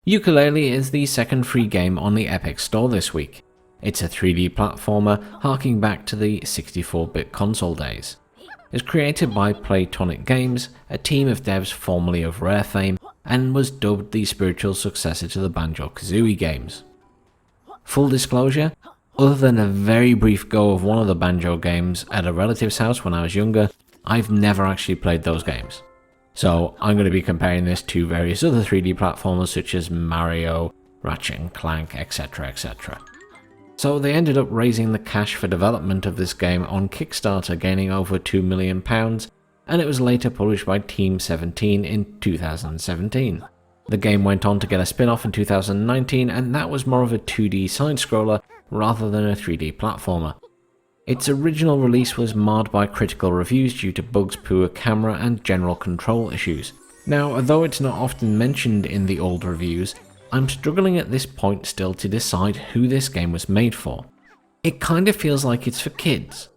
Yooka Laylee is the second free game on the Epic Store this week. It's a 3D platformer harking back to the 64-bit console days. It's created by Playtonic Games, a team of devs formerly of Rare fame, and was dubbed the spiritual successor to the Banjo Kazooie games. Full disclosure, other than a very brief go of one of the Banjo games at a relative's house when I was younger, I've never actually played those games. So I'm going to be comparing this to various other 3D platformers such as Mario, Ratchet & Clank, etc, etc. So they ended up raising the cash for development of this game on Kickstarter, gaining over £2 million, and it was later published by Team 17 in 2017. The game went on to get a spin-off in 2019, and that was more of a 2D side-scroller rather than a 3D platformer. Its original release was marred by critical reviews due to bugs, poor camera, and general control issues. Now, although it's not often mentioned in the old reviews, I'm struggling at this point still to decide who this game was made for. It kind of feels like it's for kids,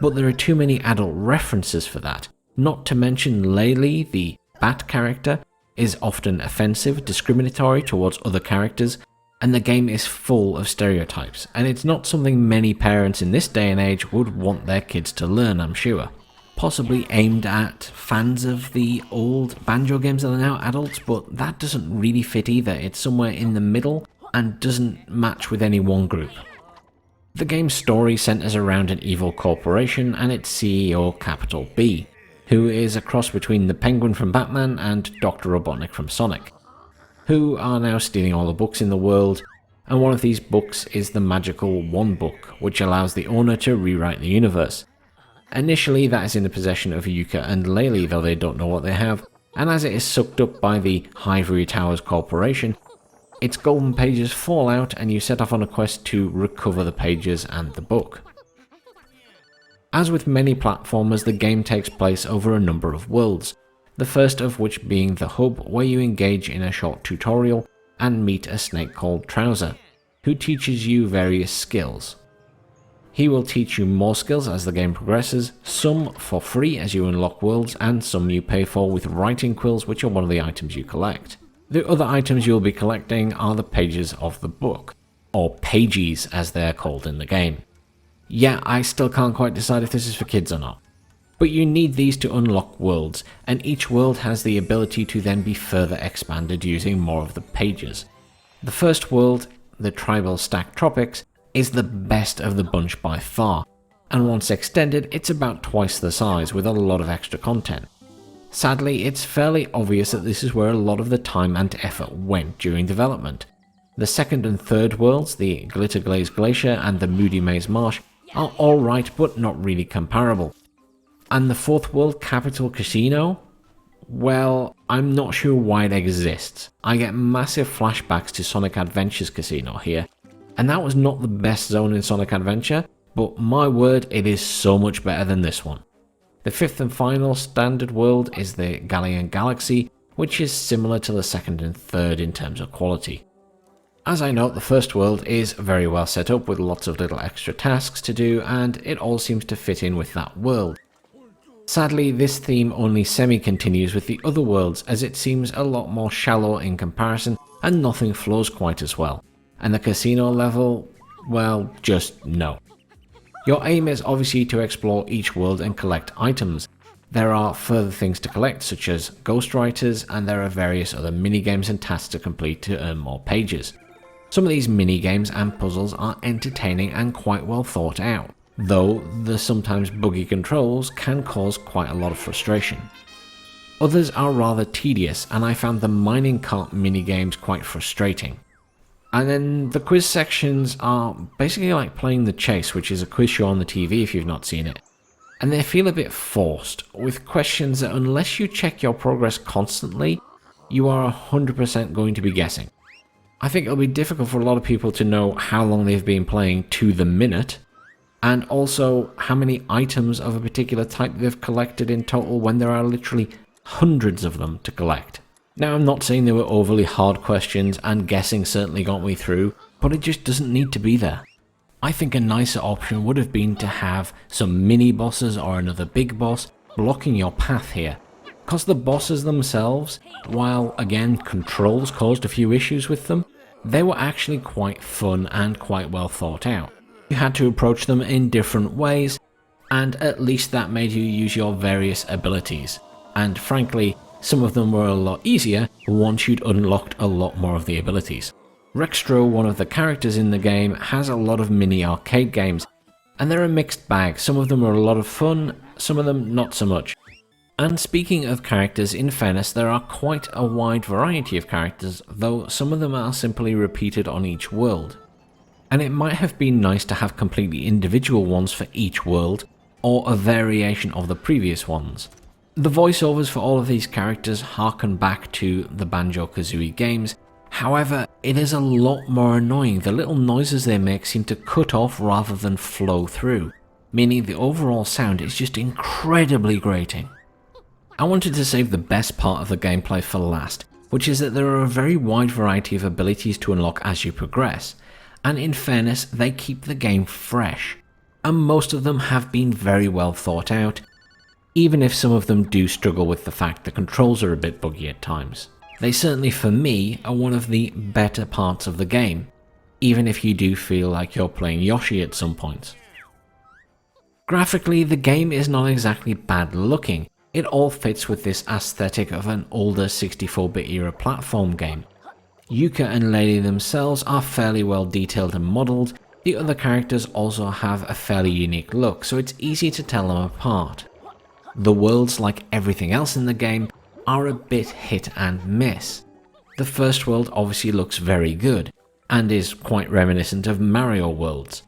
but there are too many adult references for that, not to mention Laylee, the bat character, is often offensive, discriminatory towards other characters, and the game is full of stereotypes, and it's not something many parents in this day and age would want their kids to learn, I'm sure. Possibly aimed at fans of the old Banjo games that are now adults, but that doesn't really fit either. It's somewhere in the middle and doesn't match with any one group. The game's story centers around an evil corporation and its CEO, Capital B, who is a cross between the Penguin from Batman and Dr. Robotnik from Sonic, who are now stealing all the books in the world, and one of these books is the magical One Book, which allows the owner to rewrite the universe. Initially that is in the possession of Yooka and Laylee, though they don't know what they have, and as it is sucked up by the Ivory Towers Corporation, its golden pages fall out and you set off on a quest to recover the pages and the book. As with many platformers, the game takes place over a number of worlds, the first of which being the hub, where you engage in a short tutorial and meet a snake called Trouser, who teaches you various skills. He will teach you more skills as the game progresses, some for free as you unlock worlds, and some you pay for with writing quills, which are one of the items you collect. The other items you'll be collecting are the pages of the book, or pages as they're called in the game. Yeah, I still can't quite decide if this is for kids or not. But you need these to unlock worlds, and each world has the ability to then be further expanded using more of the pages. The first world, the Tribal Stack Tropics, is the best of the bunch by far, and once extended it's about twice the size with a lot of extra content. Sadly, it's fairly obvious that this is where a lot of the time and effort went during development. The second and third worlds, the Glitter Glaze Glacier and the Moody Maze Marsh, are alright but not really comparable. And the fourth world, Capital Casino? Well, I'm not sure why it exists. I get massive flashbacks to Sonic Adventure's casino here, and that was not the best zone in Sonic Adventure, but my word, it is so much better than this one. The fifth and final standard world is the Galleon Galaxy, which is similar to the second and third in terms of quality. As I note, the first world is very well set up with lots of little extra tasks to do, and it all seems to fit in with that world. Sadly, this theme only semi-continues with the other worlds, as it seems a lot more shallow in comparison and nothing flows quite as well. And the casino level, well, just no. Your aim is obviously to explore each world and collect items. There are further things to collect such as ghostwriters, and there are various other minigames and tasks to complete to earn more pages. Some of these minigames and puzzles are entertaining and quite well thought out, though the sometimes buggy controls can cause quite a lot of frustration. Others are rather tedious, and I found the mining cart minigames quite frustrating. And then the quiz sections are basically like playing The Chase, which is a quiz show on the TV if you've not seen it. And they feel a bit forced, with questions that unless you check your progress constantly, you are 100% going to be guessing. I think it'll be difficult for a lot of people to know how long they've been playing to the minute, and also how many items of a particular type they've collected in total when there are literally hundreds of them to collect. Now, I'm not saying they were overly hard questions, and guessing certainly got me through, but it just doesn't need to be there. I think a nicer option would have been to have some mini bosses or another big boss blocking your path here. Cause the bosses themselves, while again controls caused a few issues with them, they were actually quite fun and quite well thought out. You had to approach them in different ways, and at least that made you use your various abilities. And frankly, some of them were a lot easier once you'd unlocked a lot more of the abilities. Rextro, one of the characters in the game, has a lot of mini arcade games, and they're a mixed bag. Some of them are a lot of fun, some of them not so much. And speaking of characters, in fairness, there are quite a wide variety of characters, though some of them are simply repeated on each world. And it might have been nice to have completely individual ones for each world, or a variation of the previous ones. The voiceovers for all of these characters harken back to the Banjo Kazooie games, however, it is a lot more annoying. The little noises they make seem to cut off rather than flow through, meaning the overall sound is just incredibly grating. I wanted to save the best part of the gameplay for last, which is that there are a very wide variety of abilities to unlock as you progress, and in fairness, they keep the game fresh, and most of them have been very well thought out, even if some of them do struggle with the fact the controls are a bit buggy at times. They certainly, for me, are one of the better parts of the game, even if you do feel like you're playing Yoshi at some points. Graphically, the game is not exactly bad looking. It all fits with this aesthetic of an older 64-bit era platform game. Yooka and Laylee themselves are fairly well detailed and modelled. The other characters also have a fairly unique look, so it's easy to tell them apart. The worlds, like everything else in the game, are a bit hit and miss. The first world obviously looks very good, and is quite reminiscent of Mario worlds.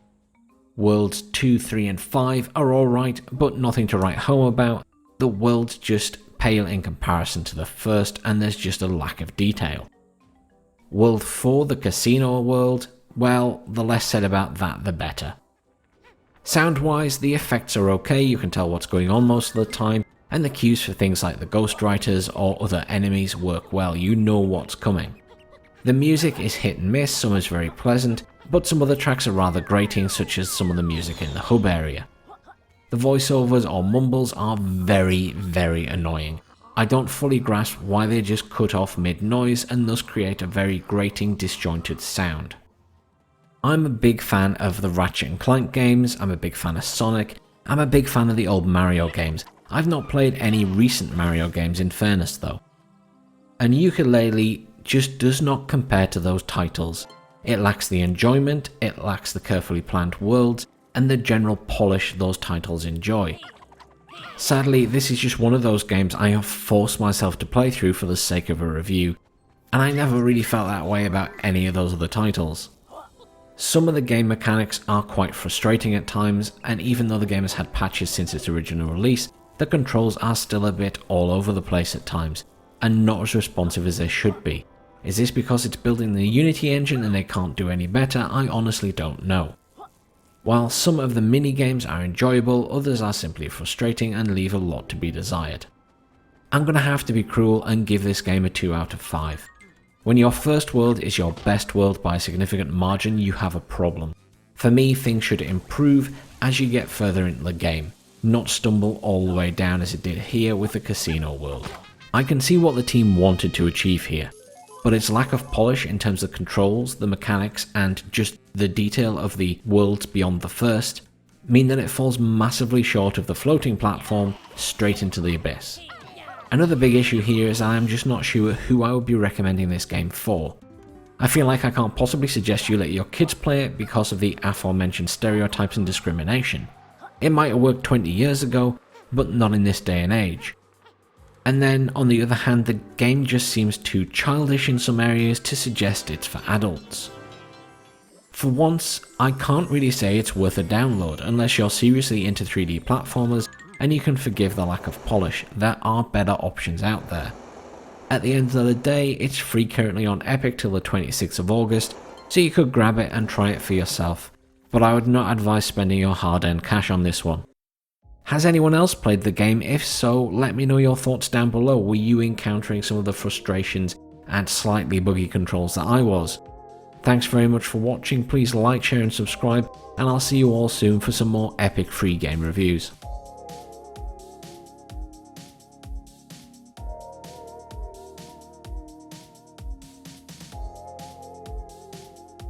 Worlds 2, 3 and 5 are alright, but nothing to write home about. The worlds just pale in comparison to the first, and there's just a lack of detail. World 4, the casino world, well, the less said about that the better. Sound-wise, the effects are okay, you can tell what's going on most of the time, and the cues for things like the ghostwriters or other enemies work well, you know what's coming. The music is hit and miss, some is very pleasant, but some other tracks are rather grating, such as some of the music in the hub area. The voiceovers or mumbles are very, very annoying. I don't fully grasp why they just cut off mid-noise and thus create a very grating, disjointed sound. I'm a big fan of the Ratchet & Clank games, I'm a big fan of Sonic, I'm a big fan of the old Mario games. I've not played any recent Mario games in fairness though. And Yooka Laylee just does not compare to those titles. It lacks the enjoyment, it lacks the carefully planned worlds, and the general polish those titles enjoy. Sadly, this is just one of those games I have forced myself to play through for the sake of a review, and I never really felt that way about any of those other titles. Some of the game mechanics are quite frustrating at times, and even though the game has had patches since its original release, the controls are still a bit all over the place at times, and not as responsive as they should be. Is this because it's building the Unity engine and they can't do any better? I honestly don't know. While some of the mini-games are enjoyable, others are simply frustrating and leave a lot to be desired. I'm gonna have to be cruel and give this game a 2 out of 5. When your first world is your best world by a significant margin, you have a problem. For me, things should improve as you get further into the game, not stumble all the way down as it did here with the casino world. I can see what the team wanted to achieve here, but its lack of polish in terms of controls, the mechanics, and just the detail of the worlds beyond the first mean that it falls massively short of the floating platform straight into the abyss. Another big issue here is I am just not sure who I would be recommending this game for. I feel like I can't possibly suggest you let your kids play it because of the aforementioned stereotypes and discrimination. It might have worked 20 years ago, but not in this day and age. And then, on the other hand, the game just seems too childish in some areas to suggest it's for adults. For once, I can't really say it's worth a download unless you're seriously into 3D platformers and you can forgive the lack of polish. There are better options out there. At the end of the day, it's free currently on Epic till the 26th of August, so you could grab it and try it for yourself, but I would not advise spending your hard-earned cash on this one. Has anyone else played the game? If so, let me know your thoughts down below. Were you encountering some of the frustrations and slightly buggy controls that I was? Thanks very much for watching, please like, share and subscribe, and I'll see you all soon for some more epic free game reviews.